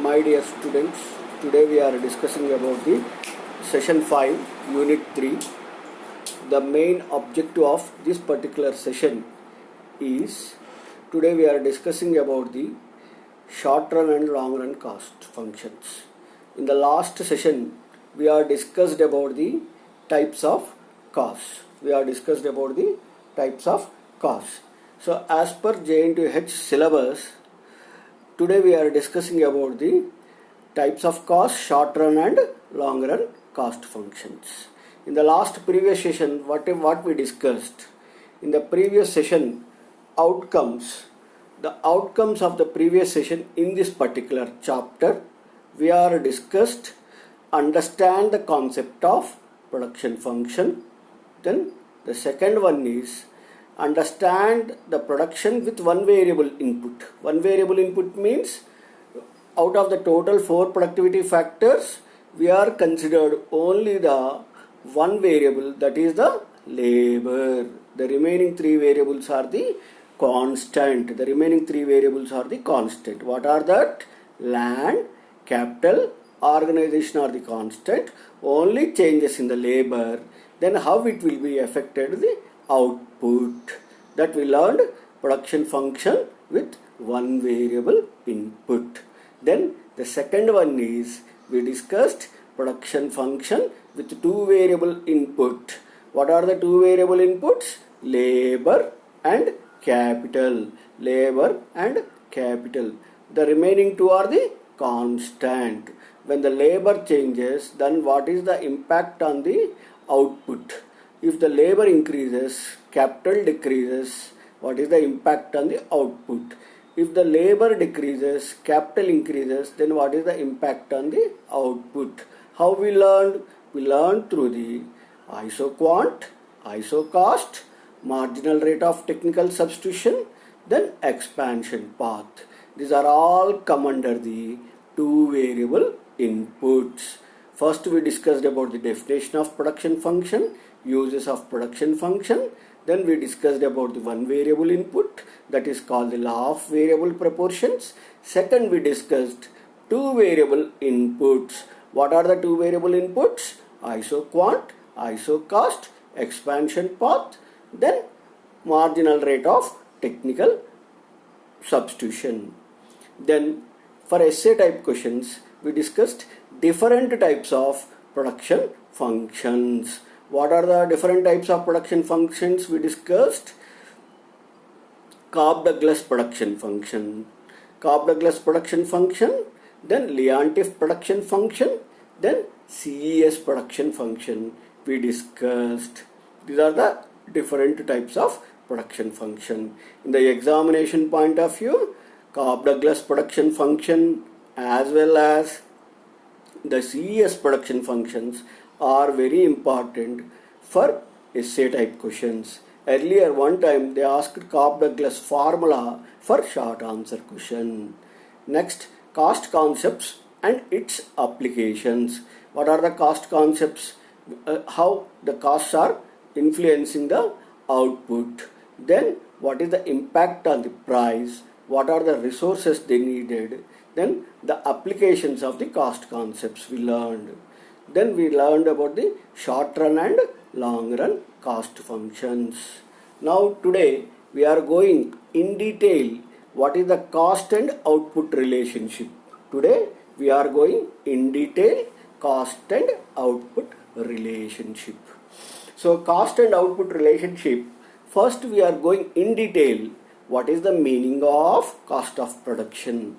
My dear students, today we are discussing about the session 5, unit 3. The main objective of this particular session is, today we are discussing about the short run and long run cost functions. In the last session, we are discussed about the types of costs. So as per JNTH syllabus, today we are discussing about the types of cost, short run and long run cost functions. In the previous session, what we discussed? In the previous session, the outcomes of the previous session in this particular chapter, we are discussed understand the concept of production function. Then the second one is understand the production with one variable input. One variable input means out of the total 4 productivity factors, we are considered only the one variable, that is the labor. The remaining 3 variables are the constant. What are that? Land, capital, organization are the constant. Only changes in the labor. Then how it will be affected the output. That we learned production function with one variable input. Then the second one is we discussed production function with 2 variable input. What are the 2 variable inputs? Labor and capital. The remaining 2 are the constant. When the labor changes, then what is the impact on the output? If the labor increases, capital decreases, what is the impact on the output? If the labor decreases, capital increases, then what is the impact on the output? How we learned? We learned through the isoquant, isocost, marginal rate of technical substitution, then expansion path. These are all come under the 2 variable inputs. First we discussed about the definition of production function, uses of production function. Then we discussed about the one variable input, that is called the law of variable proportions. Second we discussed 2 variable inputs. What are the 2 variable inputs? Isoquant, isocost, expansion path, then marginal rate of technical substitution. Then for essay type questions, we discussed different types of production functions. What are the different types of production functions? We discussed Cobb-Douglas production function, then Leontief production function, then CES production function we discussed. These are the different types of production function. In the examination point of view, Cobb-Douglas production function as well as the CES production functions are very important for essay type questions. Earlier one time they asked Cobb-Douglas formula for short answer question. Next, cost concepts and its applications. What are the cost concepts? How the costs are influencing the output. Then what is the impact on the price? What are the resources they needed? Then the applications of the cost concepts we learned. Then we learned about the short run and long run cost functions. Now today we are going in detail what is the cost and output relationship. Today we are going in detail cost and output relationship. So cost and output relationship, first we are going in detail what is the meaning of cost of production.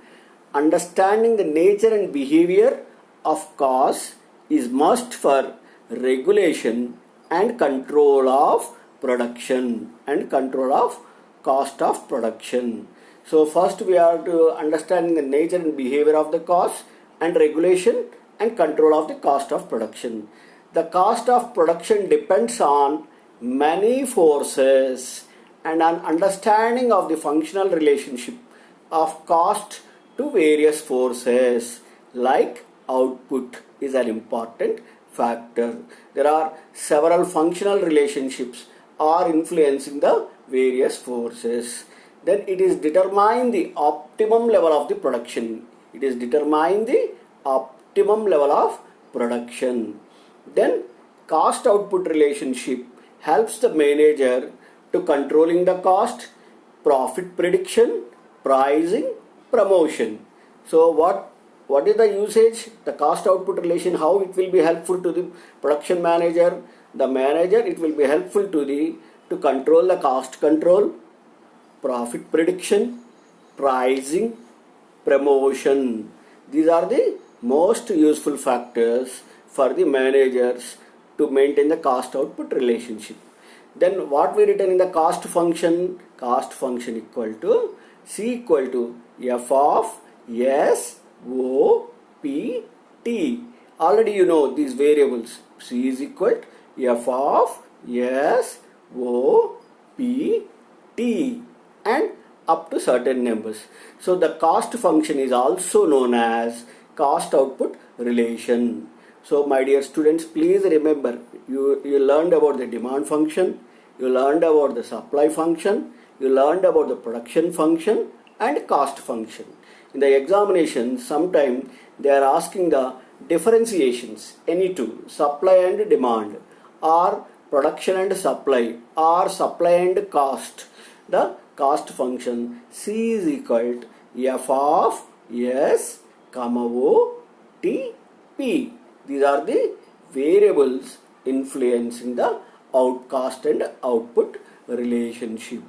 Understanding the nature and behavior of cost is must for regulation and control of production and control of cost of production. So first we are to understanding the nature and behavior of the cost and regulation and control of the cost of production. The cost of production depends on many forces, and an understanding of the functional relationship of cost to various forces like output is an important factor. There are several functional relationships are influencing the various forces. Then it is determine the optimum level of the production. It is determine the optimum level of production. Then cost output relationship helps the manager to controlling the cost, profit prediction, pricing, promotion. So what is the usage? The cost output relation, how it will be helpful to the production manager? The manager, it will be helpful to control the cost control, profit prediction, pricing, promotion. These are the most useful factors for the managers to maintain the cost output relationship. Then what we written in the cost function? Cost function equal to C equal to F of S O P T. Already you know these variables. C is equal to F of S O P T and up to certain numbers. So the cost function is also known as cost output relation. So my dear students, please remember, you learned about the demand function, you learned about the supply function, you learned about the production function and cost function. In the examination, sometime they are asking the differentiations, any two, supply and demand, or production and supply, or supply and cost. The cost function C is equal to F of S, O, T, P. These are the variables influencing the cost and output relationship.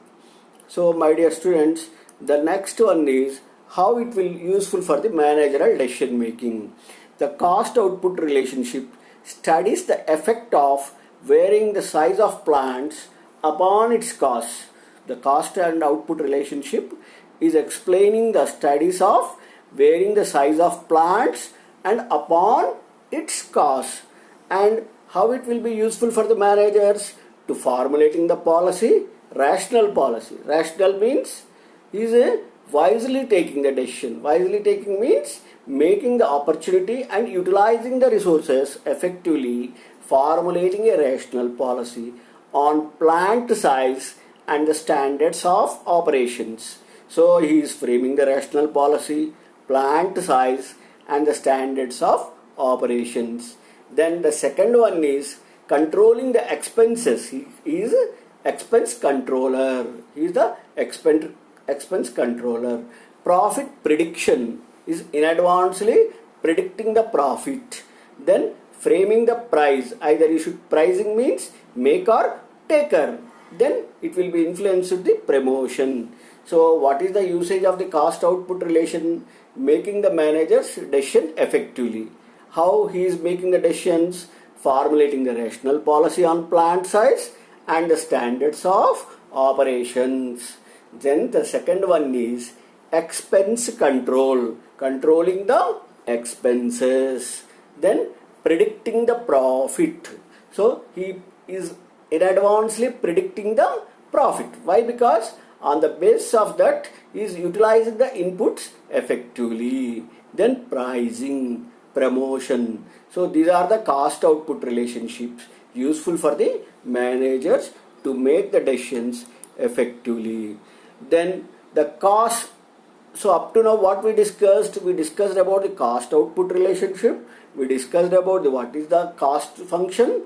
So my dear students, the next one is how it will useful for the managerial decision making. The cost output relationship studies the effect of varying the size of plants upon its cost. The cost and output relationship is explaining the studies of varying the size of plants and upon its cost, and how it will be useful for the managers to formulating the policy, rational policy. Rational means is wisely taking the decision. Wisely taking means making the opportunity and utilizing the resources effectively, formulating a rational policy on plant size and the standards of operations. So he is framing the rational policy, plant size and the standards of operations. Then the second one is controlling the expenses. He is expense controller. He is the expense controller. Profit prediction is in advancedly predicting the profit. Then framing the price. Either you should pricing means make or taker. Then it will be influenced with the promotion. So what is the usage of the cost output relation? Making the manager's decision effectively. How he is making the decisions? Formulating the rational policy on plant size and the standards of operations. Then the second one is expense control, controlling the expenses. Then predicting the profit. So he is in advancedly predicting the profit. Why? Because on the basis of that he is utilizing the inputs effectively. Then pricing, promotion. So these are the cost output relationships useful for the managers to make the decisions effectively. Then the cost. So up to now what we discussed about the cost output relationship. We discussed about what is the cost function,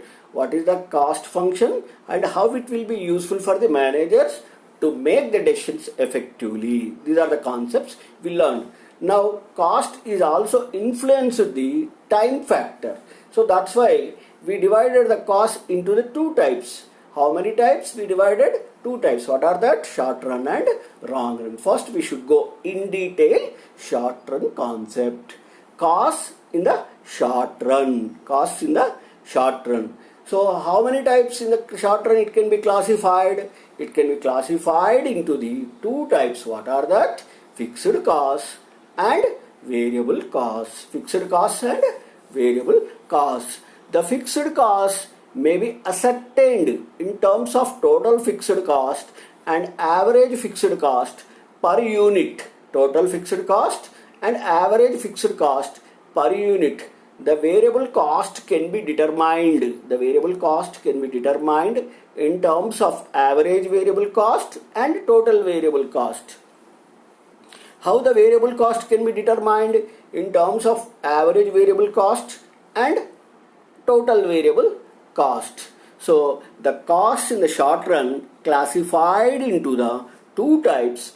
and how it will be useful for the managers to make the decisions effectively. These are the concepts we learned. Now cost is also influenced the time factor. So that's why we divided the cost into the two types. How many types? We divided two types. What are that? Short run and long run. First we should go in detail short run concept. Cost in the short run. Cost in the short run. So how many types in the short run it can be classified? It can be classified into the two types. What are that? Fixed costs and variable costs. Fixed costs and variable costs. The fixed costs may be ascertained in terms of total fixed cost and average fixed cost per unit. Total fixed cost and average fixed cost per unit. The variable cost can be determined. The variable cost can be determined in terms of average variable cost and total variable cost. How the variable cost can be determined? In terms of average variable cost and total variable cost. So the costs in the short run classified into the two types.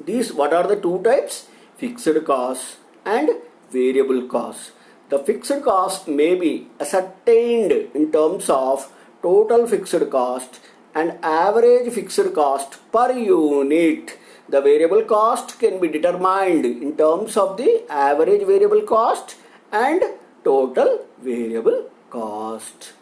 These, what are the two types? Fixed costs and variable costs. The fixed cost may be ascertained in terms of total fixed cost and average fixed cost per unit. The variable cost can be determined in terms of the average variable cost and total variable cost.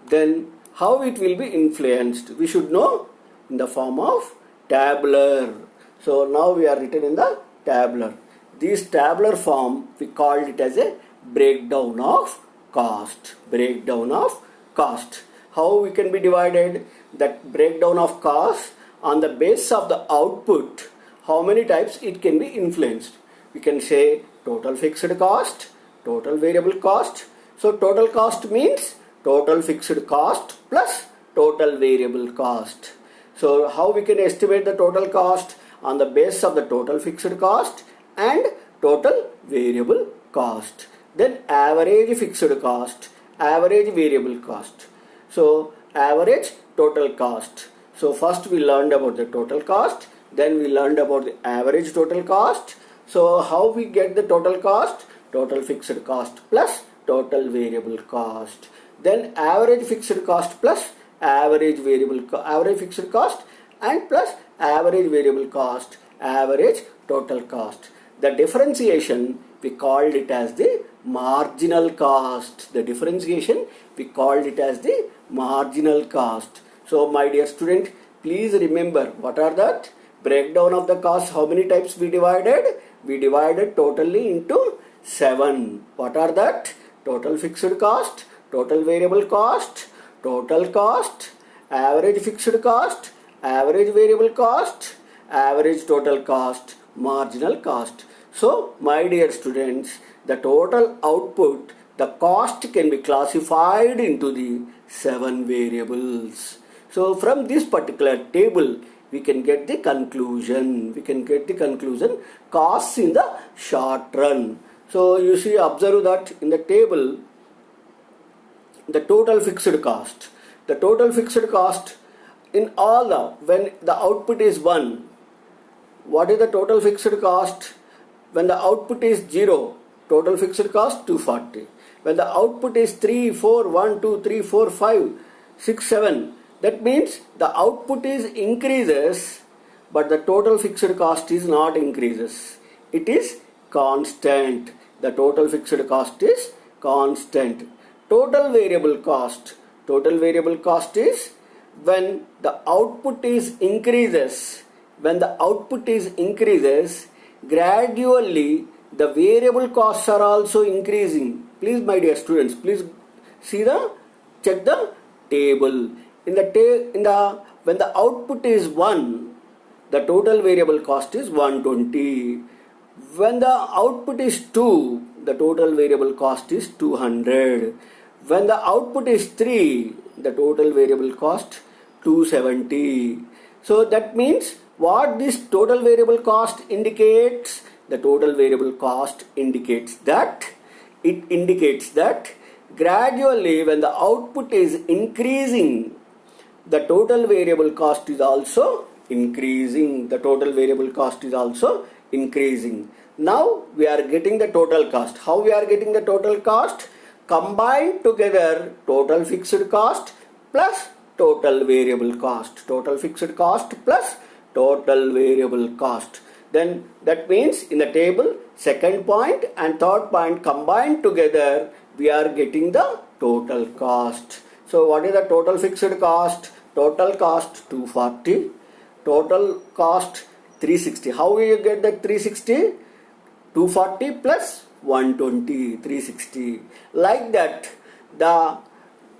Then how it will be influenced? We should know in the form of tabular. So now we are written in the tabular. This tabular form, we called it as a breakdown of cost. Breakdown of cost. How we can be divided? That breakdown of cost on the basis of the output. How many types it can be influenced? We can say total fixed cost, total variable cost. So total cost means total fixed cost plus total variable cost. So how we can estimate the total cost? On the basis of the total fixed cost and total variable cost. Then average fixed cost, average variable cost. So average total cost. So first we learned about the total cost, then we learned about the average total cost. So how we get the total cost? Total fixed cost plus total variable cost. Then average fixed cost plus average fixed cost and plus average variable cost, average total cost. The differentiation, we called it as the marginal cost. The differentiation, we called it as the marginal cost. So my dear student, please remember what are that? Breakdown of the cost, how many types we divided? We divided totally into 7. What are that? Total fixed cost, total variable cost, total cost, average fixed cost, average variable cost, average total cost, marginal cost. So my dear students, the total output, the cost can be classified into the 7 variables. So from this particular table, we can get the conclusion. Costs in the short run. So you see, observe that in the table, the total fixed cost. The total fixed cost in all the, when the output is 1, what is the total fixed cost? When the output is 0, total fixed cost 240. When the output is 3, 4, 1, 2, 3, 4, 5, 6, 7, that means the output is increases, but the total fixed cost is not increases. It is constant. The total fixed cost is constant. Total variable cost. Total variable cost is when the output is increases. When the output is increases, gradually the variable costs are also increasing. Please, my dear students, please check the table. When the output is 1, the total variable cost is 120. When the output is 2, the total variable cost is 200. When the output is 3, the total variable cost 270. So that means what this total variable cost indicates? The total variable cost indicates that gradually when the output is increasing, the total variable cost is also increasing. Now we are getting the total cost. How we are getting the total cost? Combined together total fixed cost plus total variable cost. Total fixed cost plus total variable cost. Then that means in the table, second point and third point combined together, we are getting the total cost. So what is the total fixed cost? Total cost 240. Total cost 360. How will you get the 360? 240 plus 120, 360. Like that, the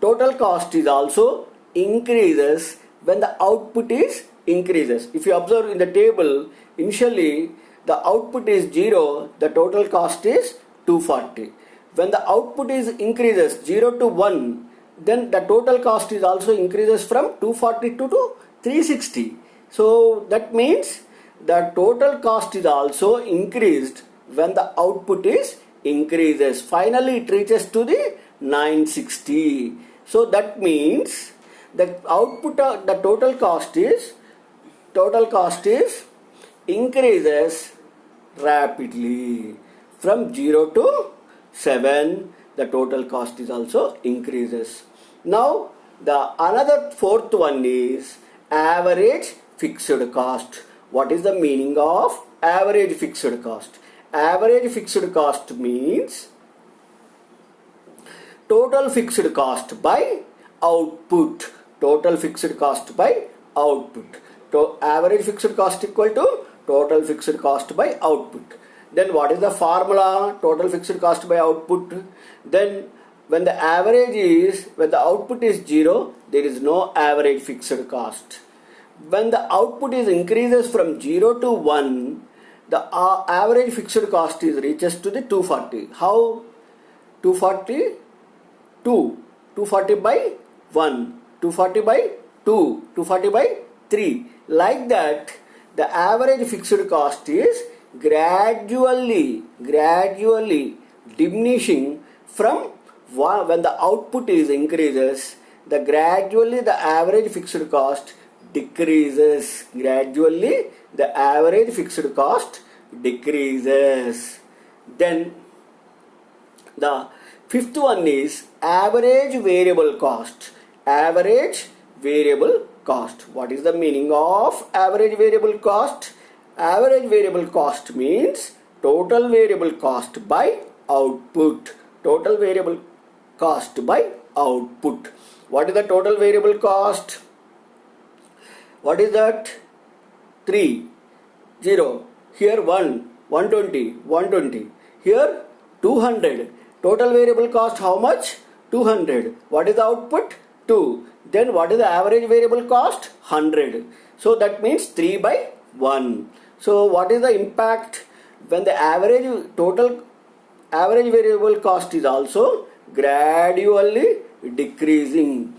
total cost is also increases when the output is increases. If you observe in the table, initially the output is 0, the total cost is 240. When the output is increases 0 to 1, then the total cost is also increases from 242 to 360. So that means the total cost is also increased when the output is increases. Finally, it reaches to the 960. So that means the output of the total cost is increases rapidly from 0 to 7. The total cost is also increases. Now the another fourth one is average fixed cost. What is the meaning of average fixed cost? Average fixed cost means total fixed cost by output. Total fixed cost by output. Average fixed cost equal to total fixed cost by output. Then what is the formula? Total fixed cost by output. Then when the output is 0, there is no average fixed cost. When the output is increases from 0 to 1, the average fixed cost is reaches to the 240. How? 240? 240 by 1, 240 by 2, 240 by 3. Like that, the average fixed cost is gradually diminishing from when the output is increases. Gradually the average fixed cost decreases. Gradually the average fixed cost decreases. Then the fifth one is average variable cost. Average variable cost. What is the meaning of average variable cost? Average variable cost means total variable cost by output. Total variable cost by output. What is the total variable cost? What is that? 3, 0. Here 1, 120, 120. Here 200. Total variable cost how much? 200. What is the output? 2. Then what is the average variable cost? 100. So that means 3 by 1. So what is the impact when the total average variable cost is also gradually decreasing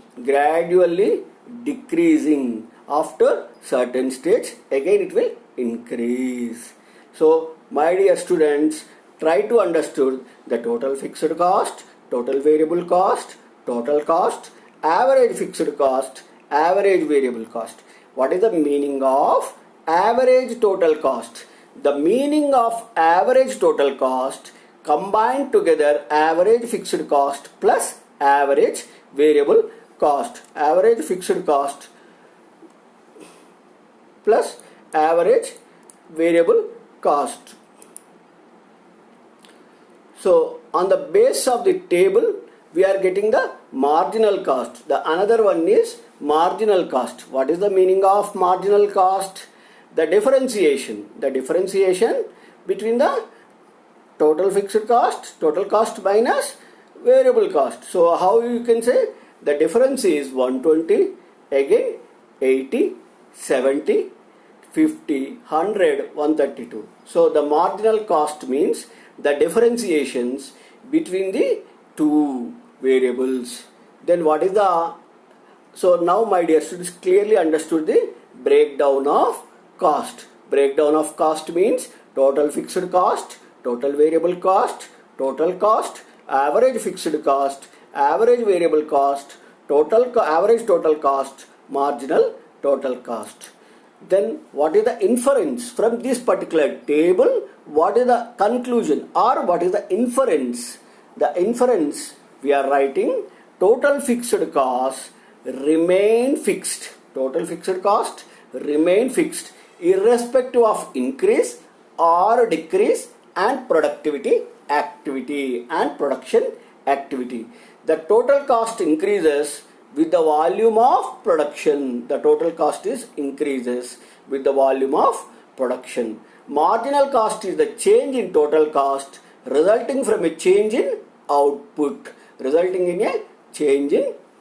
after certain stage, again it will increase. So my dear students, try to understand the total fixed cost, total variable cost, total cost, average fixed cost, average variable cost. What is the meaning of average total cost? The meaning of average total cost combined together average fixed cost plus average variable cost. Average fixed cost plus average variable cost. So on the base of the table we are getting the marginal cost. The another one is marginal cost. What is the meaning of marginal cost? The differentiation between the total fixed cost, total cost minus variable cost. So how you can say the difference is 120, again 80, 70, 50, 100, 132. So the marginal cost means the differentiations between the two variables. Then what is the, so now my dear students clearly understood the breakdown of cost. Breakdown of cost means total fixed cost, total variable cost, total cost, average fixed cost, average variable cost, average total cost, marginal total cost. Then what is the inference from this particular table? What is the conclusion or what is the inference? The inference we are writing total fixed cost remain fixed. Total fixed cost remain fixed irrespective of increase or decrease and productivity activity and production activity. The total cost increases with the volume of production. The total cost is increases with the volume of production. Marginal cost is the change in total cost resulting from a change in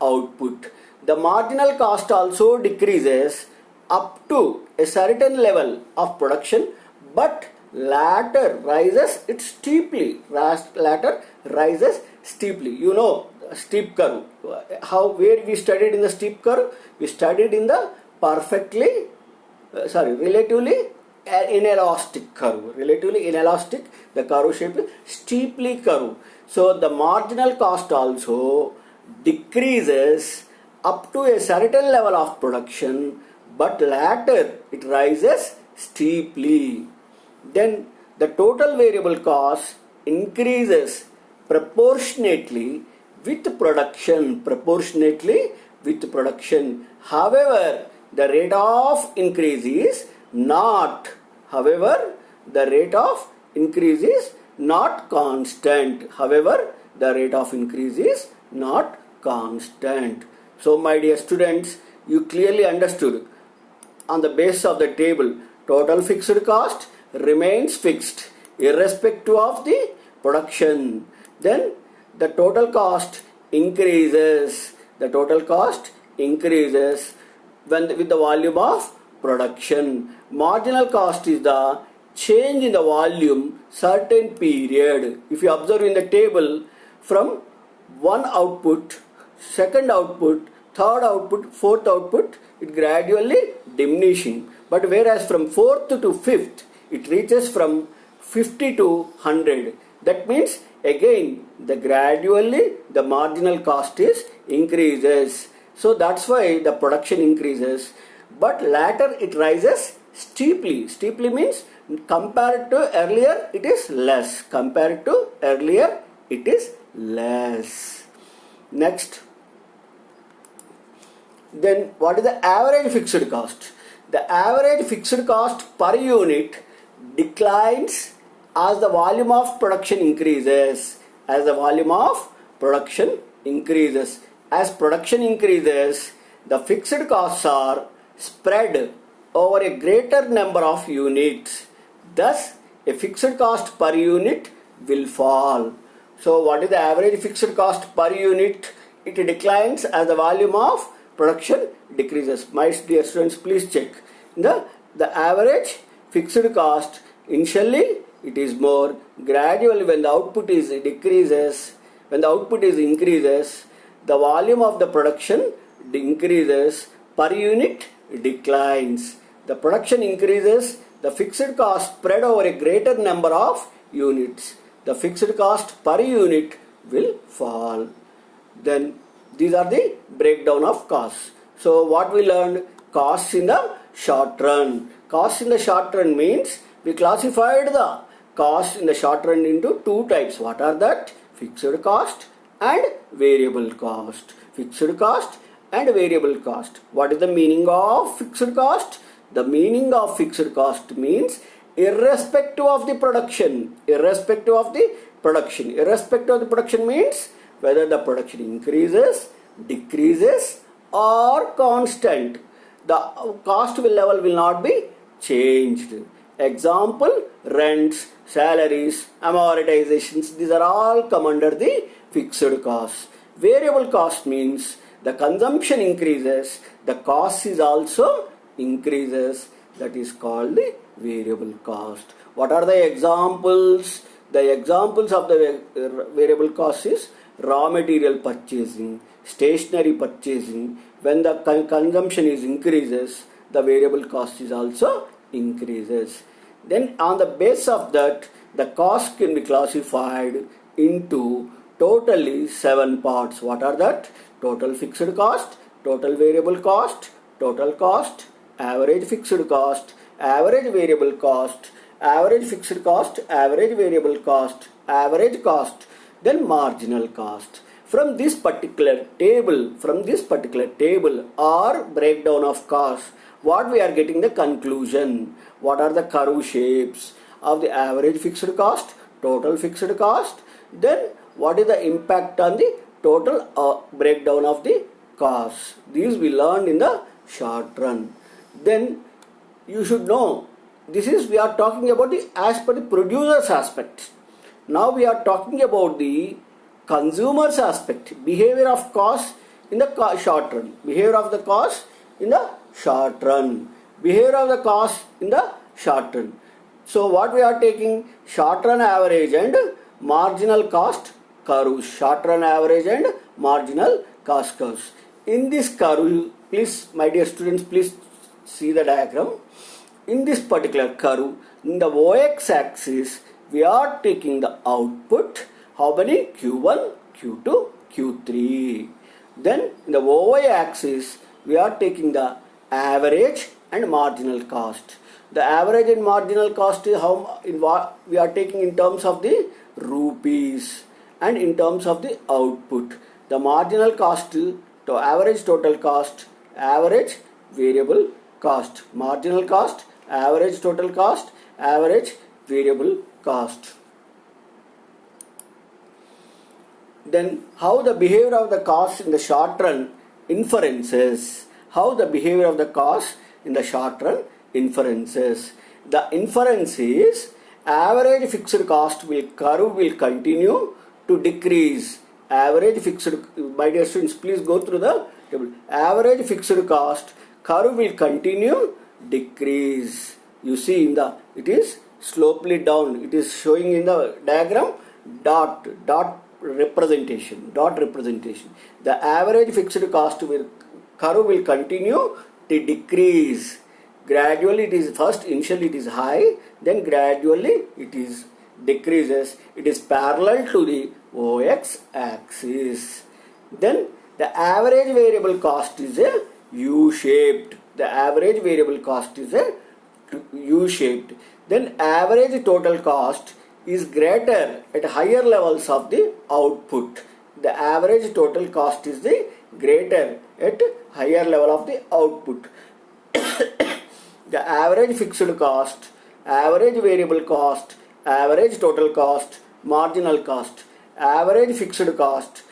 output. The marginal cost also decreases up to a certain level of production, but latter rises steeply. You know, steep curve. Where we studied in the steep curve? We studied in the relatively inelastic curve. Relatively inelastic, the curve shape is steeply curved. So the marginal cost also decreases up to a certain level of production, but later it rises steeply. Then the total variable cost increases proportionately with production. However, the rate of increase is not constant. So my dear students, you clearly understood on the basis of the table, total fixed cost remains fixed irrespective of the production. Then the total cost increases. With the volume of production. Marginal cost is the change in the volume certain period. If you observe in the table, from one output, second output, third output, fourth output, it gradually diminishing. But whereas from fourth to fifth, it reaches from 50 to 100. That means again gradually the marginal cost is increases. So that's why the production increases, but later it rises steeply. Steeply means compared to earlier it is less. Next, then what is the average fixed cost? The average fixed cost per unit declines as the volume of production increases. As production increases, the fixed costs are spread over a greater number of units. Thus, a fixed cost per unit will fall. So, what is the average fixed cost per unit? It declines as the volume of production decreases. My dear students, please check. The average fixed cost initially it is more. Gradually, when the output is increases, the volume of the production increases, per unit declines. The production increases, the fixed cost spread over a greater number of units. The fixed cost per unit will fall. Then these are the breakdown of costs. So what we learned? Costs in the short run. Costs in the short run means we classified the cost in the short run into two types. What are that? Fixed cost and variable cost. What is the meaning of fixed cost? The meaning of fixed cost means irrespective of the production. Irrespective of the production means whether the production increases, decreases or constant, the cost level will not be changed. Example, rents, salaries, amortizations, these are all come under the fixed cost. Variable cost means the consumption increases, the cost is also increases. That is called the variable cost. What are the examples? The examples of the variable cost is raw material purchasing, stationery purchasing. When the consumption is increases, the variable cost is also increases. Then on the basis of that, the cost can be classified into totally 7 parts. What are that? Total fixed cost, total variable cost, total cost, average fixed cost, average variable cost, average fixed cost, average variable cost, average cost, then marginal cost. From this particular table or breakdown of cost, what we are getting the conclusion? What are the curve shapes of the average fixed cost, total fixed cost, then what is the impact on the total breakdown of the cost? These we learned in the short run. Then you should know, we are talking about the as per the producer's aspect. Now we are talking about the consumer's aspect, behavior of cost in the short run. Behavior of the cost in the short run. So what we are taking? Short run average and marginal cost curves. Short run average and marginal cost curves. In this curve, please, my dear students, please see the diagram. in this particular curve, in the OX axis, we are taking the output, how many? Q1, Q2, Q3. Then in the OY axis, we are taking the average and marginal cost. The average and marginal cost is what we are taking in terms of the rupees and in terms of the output. The marginal cost to average total cost, average variable cost, marginal cost, average total cost, average variable cost. Then how the behavior of the cost in the short run inferences. How the behavior of the cost in the short run inferences. The inference is average fixed cost curve will continue to decrease. Average fixed, my dear students, please go through the table. Average fixed cost curve will continue decrease. You see it is slopely down. It is showing in the diagram dot representation. The average fixed cost curve will continue to decrease. Gradually it is initially it is high, then gradually it is decreases. It is parallel to the OX axis. Then the average variable cost is a U-shaped. The average variable cost is a U-shaped. Then average total cost is greater at higher levels of the output. The average total cost is the greater at higher level of the output. The average fixed cost, average variable cost, average total cost, marginal cost, average fixed cost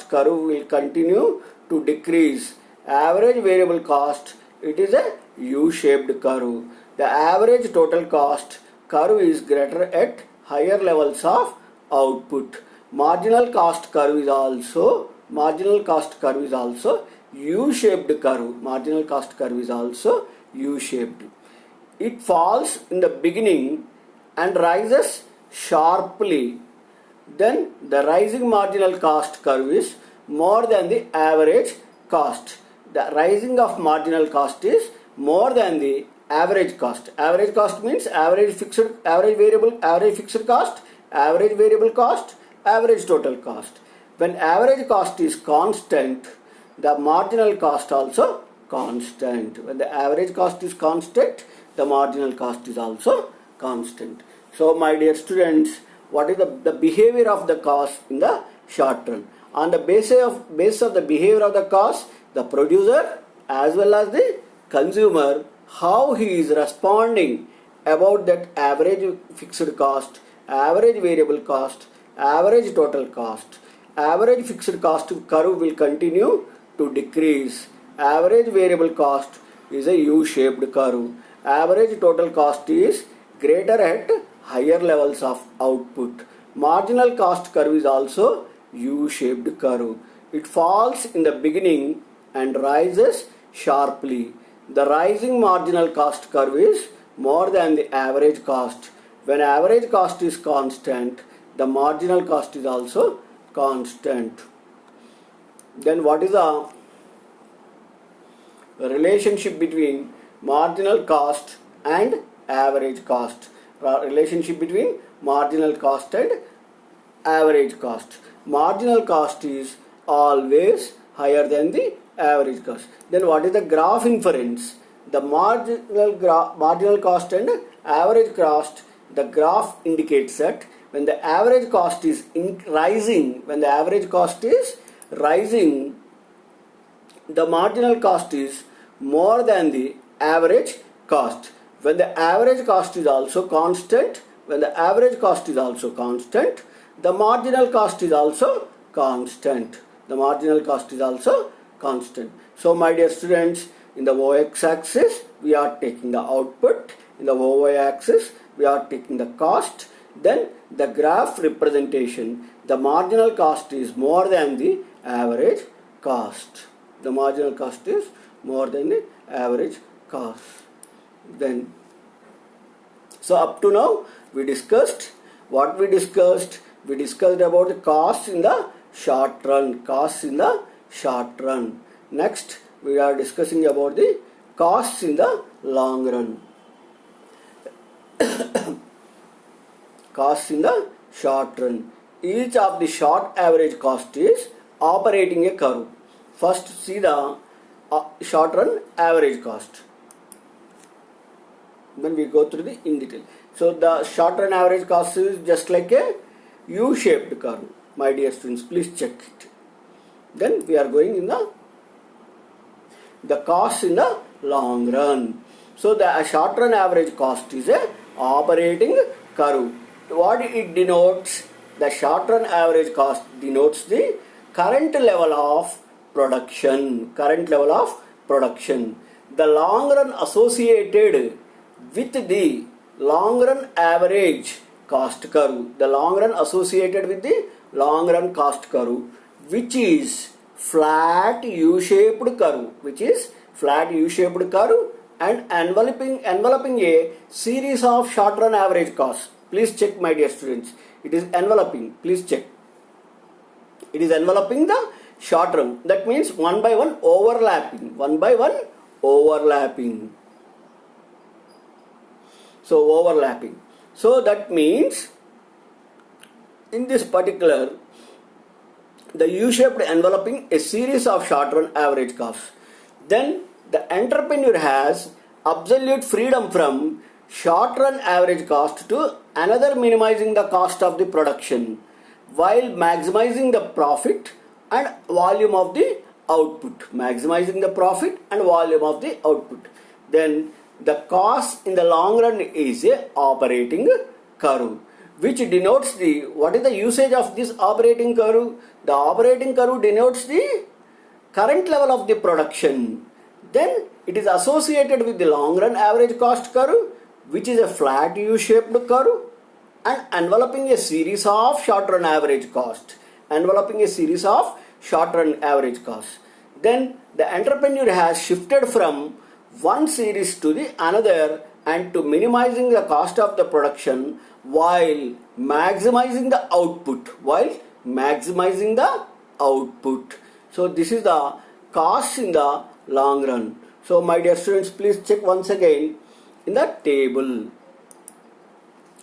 curve will continue to decrease. Average variable cost, it is a U-shaped curve. The average total cost curve is greater at higher levels of output. Marginal cost curve is also U-shaped curve. Marginal cost curve is also U-shaped. It falls in the beginning and rises sharply. Then the rising marginal cost curve is more than the average cost. The rising of marginal cost is more than the average cost. Average cost means average fixed cost, average variable cost, average total cost. When average cost is constant, the marginal cost also constant. When the average cost is constant, the marginal cost is also constant. So my dear students, what is the behavior of the cost in the short run? On the basis of the behavior of the cost, the producer as well as the consumer, how he is responding about that average fixed cost, average variable cost, average total cost. Average fixed cost curve will continue to decrease. Average variable cost is a U-shaped curve. Average total cost is greater at higher levels of output. Marginal cost curve is also U-shaped curve. It falls in the beginning and rises sharply. The rising marginal cost curve is more than the average cost. When average cost is constant, the marginal cost is also constant. Then what is the relationship between marginal cost and average cost? Relationship between marginal cost and average cost. Marginal cost is always higher than the average cost. Then what is the graph inference? The marginal cost and average cost, the graph indicates that when the average cost is rising, the marginal cost is more than the average cost. When the average cost is also constant, the marginal cost is also constant. So my dear students, in the OX axis we are taking the output, in the OY axis we are taking the cost. Then the graph representation, the marginal cost is more than the average cost. The marginal cost is more than the average cost. Then, so up to now we discussed what we discussed. We discussed about the cost in the short run. Next we are discussing about the costs in the long run. Costs in the short run. Each of the short average cost is operating a curve. First see the short run average cost. Then we go through the in detail. So the short run average cost is just like a U-shaped curve. My dear students, please check it. Then we are going in the cost in the long run. So the short run average cost is a operating curve. What it denotes? The short run average cost denotes the current level of production. Current level of production. The long run associated with the long run average cost curve. The long run associated with the long run cost curve, which is flat U-shaped curve. Which is flat U-shaped curve and enveloping a series of short run average costs. Please check, my dear students. It is enveloping. Please check. It is enveloping the short run. That means one by one overlapping. One by one overlapping. So overlapping. So that means in this particular, the U-shaped enveloping a series of short run average costs. Then the entrepreneur has absolute freedom from short run average cost to another, minimizing the cost of the production while maximizing the profit and volume of the output. Maximizing the profit and volume of the output. Then the cost in the long run is a operating curve, which denotes the, what is the usage of this operating curve? The operating curve denotes the current level of the production. Then it is associated with the long run average cost curve, which is a flat U-shaped curve and enveloping a series of short run average cost. Enveloping a series of short run average costs. Then the entrepreneur has shifted from one series to the another and to minimizing the cost of the production while maximizing the output. So this is the cost in the long run. So my dear students, please check once again in the table.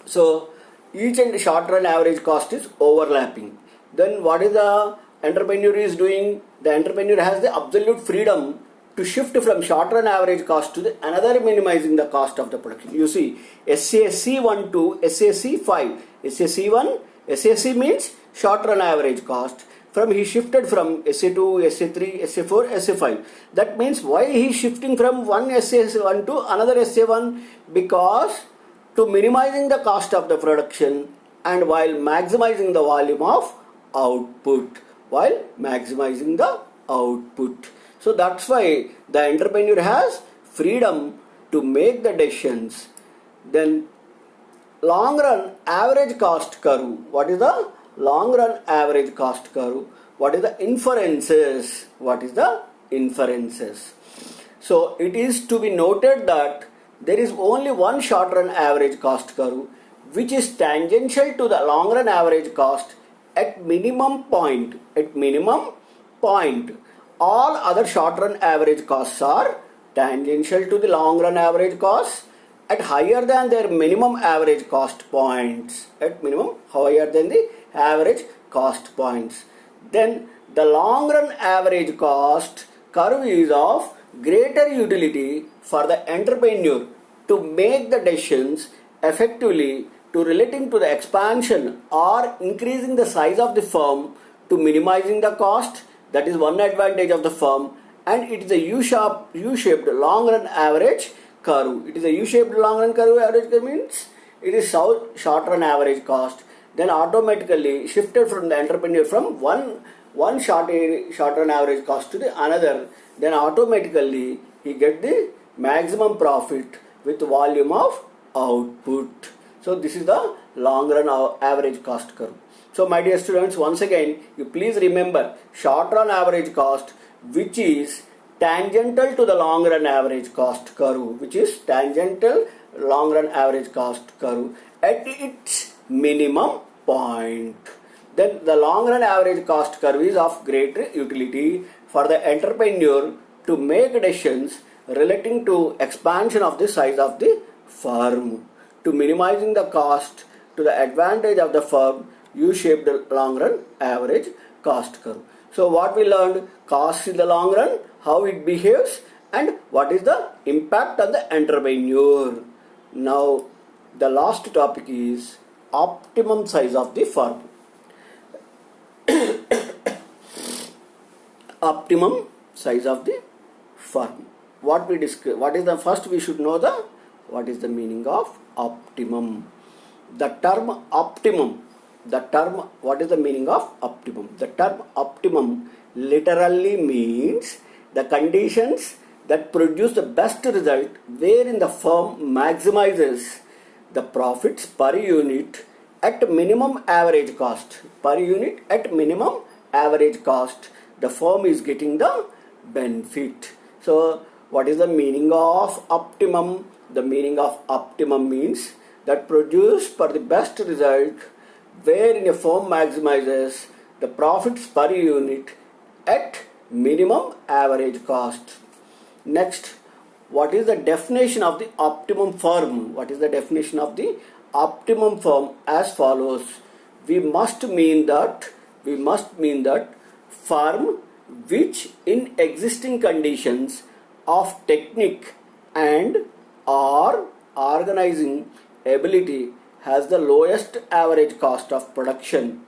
So each and short run average cost is overlapping. Then what is the entrepreneur is doing? The entrepreneur has the absolute freedom to shift from short run average cost to the another, minimizing the cost of the production. You see, SAC1 to SAC5. SAC1, SAC means short run average cost. From he shifted from SA2, SA3, SA4, SA5. That means why he is shifting from one SA1 to another SA1? Because to minimizing the cost of the production and while maximizing the volume of output. So that's why the entrepreneur has freedom to make the decisions. Then long run average cost curve. What is the long run average cost curve? What is the inferences? So it is to be noted that there is only one short run average cost curve which is tangential to the long run average cost at minimum point. All other short run average costs are tangential to the long run average costs at higher than their minimum average cost points. Then the long run average cost curve is of greater utility for the entrepreneur to make the decisions effectively to relating to the expansion or increasing the size of the firm to minimizing the cost. That is one advantage of the firm, and it is a U-shaped long run average curve. It is a U-shaped long run curve. Average curve means it is short run average cost. Then automatically shifted from the entrepreneur from one short run average cost to the another. Then automatically he get the maximum profit with volume of output. So this is the long run average cost curve. So my dear students, once again, you please remember short run average cost, which is tangential to the long run average cost curve, at its minimum point. Then the long run average cost curve is of greater utility for the entrepreneur to make decisions relating to expansion of the size of the firm. To minimizing the cost to the advantage of the firm, U-shaped long run average cost curve. So what we learned, cost in the long run, how it behaves, and what is the impact on the entrepreneur. Now the last topic is optimum size of the firm. Optimum size of the firm. What we discuss, what is the first we should know the what is the meaning of optimum. The term optimum, what is the meaning of optimum? The term optimum literally means the conditions that produce the best result wherein the firm maximizes the profits per unit at minimum average cost. Per unit at minimum average cost, the firm is getting the benefit. So what is the meaning of optimum? The meaning of optimum means that produce for the best result wherein a firm maximizes the profits per unit at minimum average cost. Next, what is the definition of the optimum firm? What is the definition of the optimum firm? As follows. We must mean that firm which in existing conditions of technique and or organizing ability has the lowest average cost of production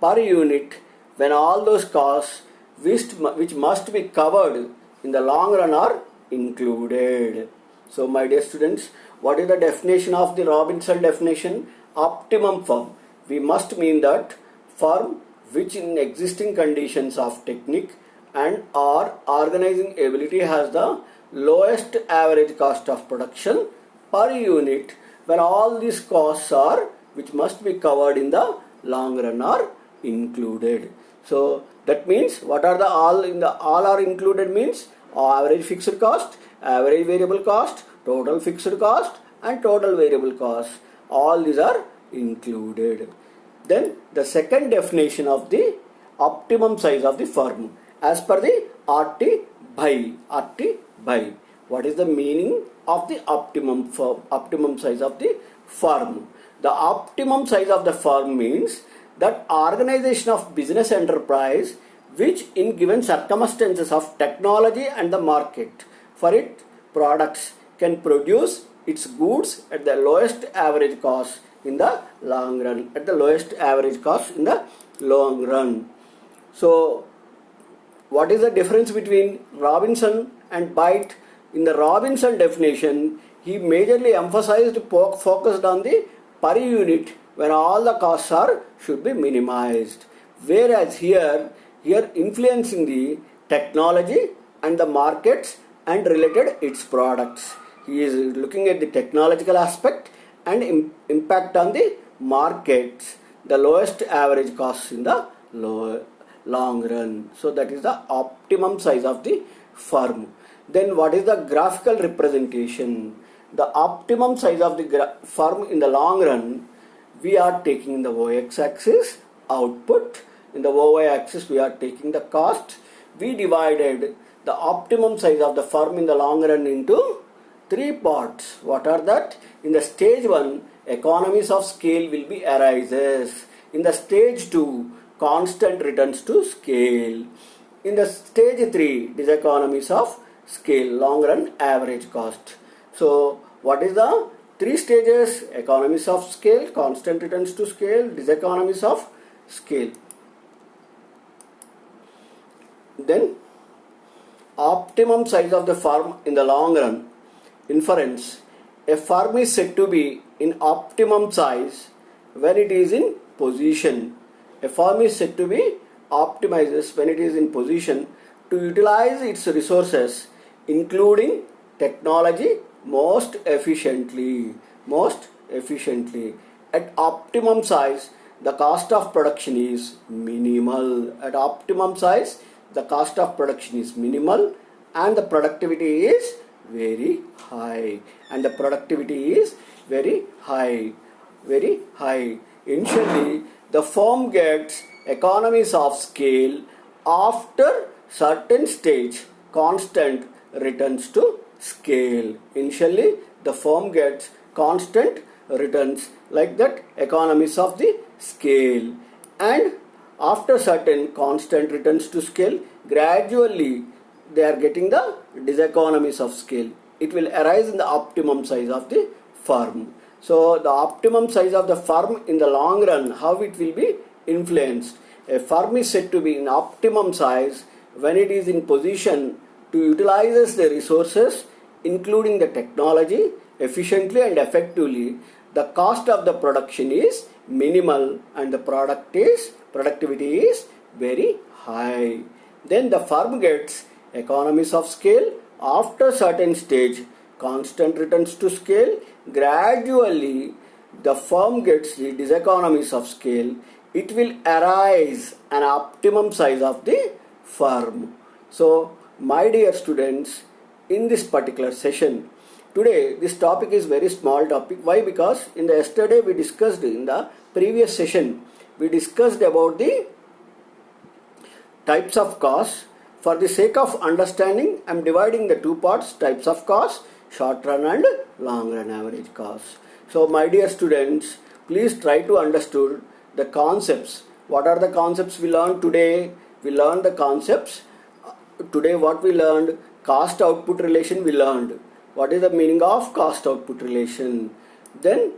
per unit when all those costs which must be covered in the long run are included. So my dear students, what is the definition of the Robinson definition? Optimum firm. We must mean that firm which in existing conditions of technique and or organizing ability has the lowest average cost of production per unit when all these costs are which must be covered in the long run are included. So that means what are the all are included means average fixed cost, average variable cost, total fixed cost and total variable cost. All these are included. Then the second definition of the optimum size of the firm as per the RT by. What is the meaning of the optimum size of the firm? The optimum size of the firm means that organization of business enterprise which in given circumstances of technology and the market for its products can produce its goods at the lowest average cost in the long run. So what is the difference between Robinson and Byte? In the Robinson definition, he majorly focused on the per unit when all the costs should be minimized. Whereas here influencing the technology and the markets and related its products. He is looking at the technological aspect and impact on the markets, the lowest average costs in the long run. So that is the optimum size of the firm. Then what is the graphical representation? The optimum size of the firm in the long run, we are taking in the y axis output. In the y axis we are taking the cost. We divided the optimum size of the firm in the long run into three parts. What are that? In the stage 1, economies of scale will be arises. In the stage 2, constant returns to scale. In the stage 3, diseconomies of scale, long run average cost. So what is the three stages? Economies of scale, constant returns to scale, diseconomies of scale. Then optimum size of the firm in the long run. Inference: a firm is said to be in optimum size when it is in position. A firm is said to be optimizes when it is in position to utilize its resources, including technology, most efficiently. At optimum size, the cost of production is minimal. At optimum size, the cost of production is minimal and the productivity is very high. Initially, the firm gets economies of scale after certain stage, constant returns to scale. Initially, the firm gets constant returns, like that economies of the scale, and after certain constant returns to scale, gradually they are getting the diseconomies of scale. It will arise in the optimum size of the firm. So the optimum size of the firm in the long run, how it will be influenced. A firm is said to be in optimum size when it is in position to utilize the resources, including the technology, efficiently and effectively. The cost of the production is minimal and the productivity is very high. Then the firm gets economies of scale after certain stage, constant returns to scale. Gradually the firm gets the diseconomies of scale. It will arise an optimum size of the firm. So my dear students, in this particular session today, this topic is very small topic. Why? Because in the yesterday we discussed, in the previous session we discussed about the types of costs. For the sake of understanding, I am dividing the two parts: types of costs, short run and long run average costs. So my dear students, please try to understand the concepts. What are the concepts we learned today? We learned the concepts. Today what we learned? Cost output relation we learned. What is the meaning of cost output relation? Then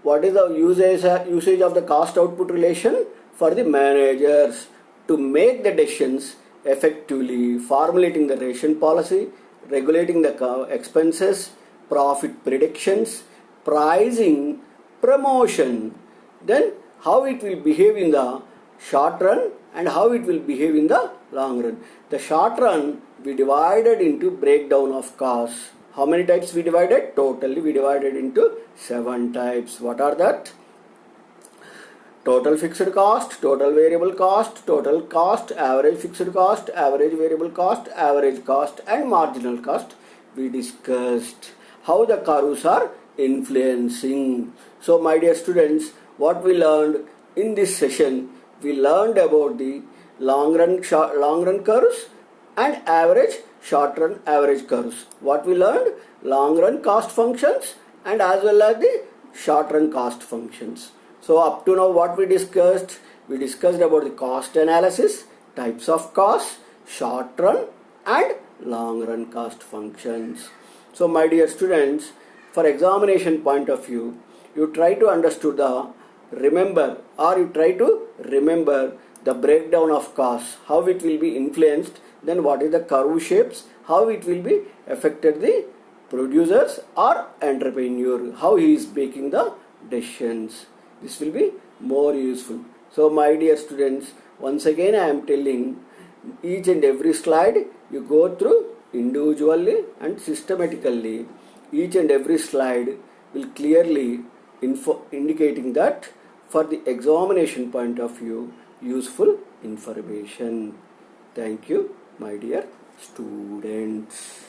what is the usage of the cost output relation for the managers to make the decisions effectively, formulating the ration policy, regulating the expenses, profit predictions, pricing, promotion. Then how it will behave in the short run and how it will behave in the long run. The short run we divided into breakdown of costs. How many types we divided? Totally we divided into 7 types. What are that? Total fixed cost, total variable cost, total cost, average fixed cost, average variable cost, average cost and marginal cost. We discussed how the curves are influencing. So my dear students, what we learned in this session, we learned about the long run curves and average short run average curves. What we learned? Long run cost functions and as well as the short run cost functions. So up to now what we discussed about the cost analysis, types of costs, short run and long run cost functions. So my dear students, for examination point of view, you try to remember the breakdown of costs, how it will be influenced, then what is the curve shapes, how it will be affected the producers or entrepreneur, how he is making the decisions. This will be more useful. So my dear students, once again I am telling, each and every slide you go through individually and systematically. Each and every slide will clearly indicating that for the examination point of view, useful information. Thank you, my dear students.